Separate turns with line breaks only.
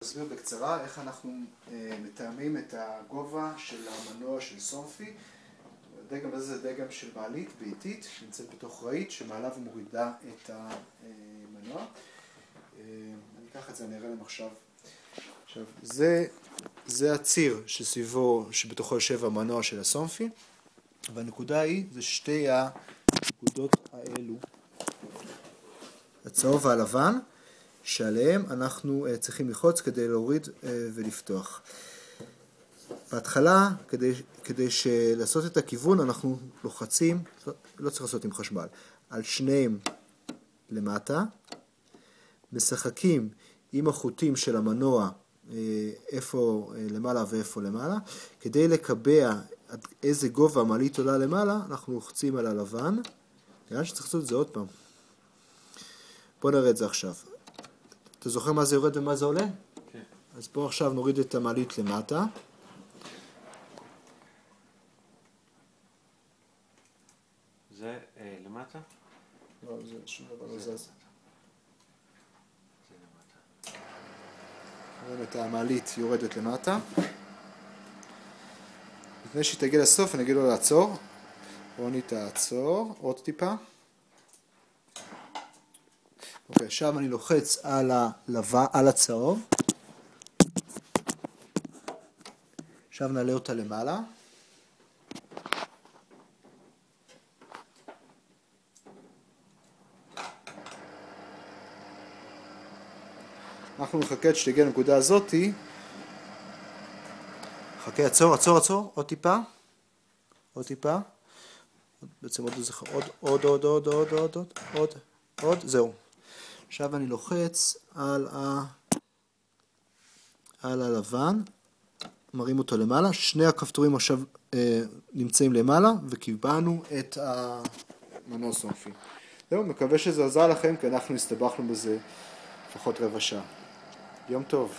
נסביר בקצרה איך אנחנו מתאמים את הגובה של המנוע של סומפי. הדגם הזה זה דגם של מעלית ביתית שנמצאת בתוך רהיט שמעלה ומורידה את המנוע. אני אקח את זה, אני אראה להם עכשיו. עכשיו, זה הציר שסביבו, שבתוכו יושב המנוע של הסומפי, והנקודה היא, זה שתי הנקודות האלו, הצהוב והלבן, שעליהם אנחנו צריכים ללחוץ כדי להוריד ולפתוח. בהתחלה, כדי לעשות את הכיוון, אנחנו לוחצים, לא צריך לעשות עם חשמל, על שניהם למטה, משחקים עם החוטים של המנוע, איפה למעלה ואיפה למעלה, כדי לקבע איזה גובה המעלית עולה למעלה, אנחנו לוחצים על הלבן, נראה שצריך לעשות את זה עוד פעם. בואו נראה את זה עכשיו. אתה זוכר מה זה יורד ומה זה עולה? כן. אז בואו עכשיו נוריד את המעלית למטה.
זה למטה?
לא, זה שום דבר לא זז.
זה למטה.
רואים את המעלית יורדת למטה. לפני שהיא תגיע לסוף אני אגיד לו לעצור. רוני תעצור, עוד טיפה. אוקיי, עכשיו אני לוחץ על הצהוב. עכשיו נעלה אותה למעלה. אנחנו נחכה שתגיע לנקודה הזאתי. חכה, עצור, עוד טיפה. בעצם עוד, זהו. עכשיו אני לוחץ על הלבן, מרים אותו למעלה, שני הכפתורים עכשיו נמצאים למעלה, וקיבענו את המנוע סומפי. זהו, מקווה שזה עזר לכם, כי אנחנו הסתבכנו בזה לפחות רבע שעה. יום טוב.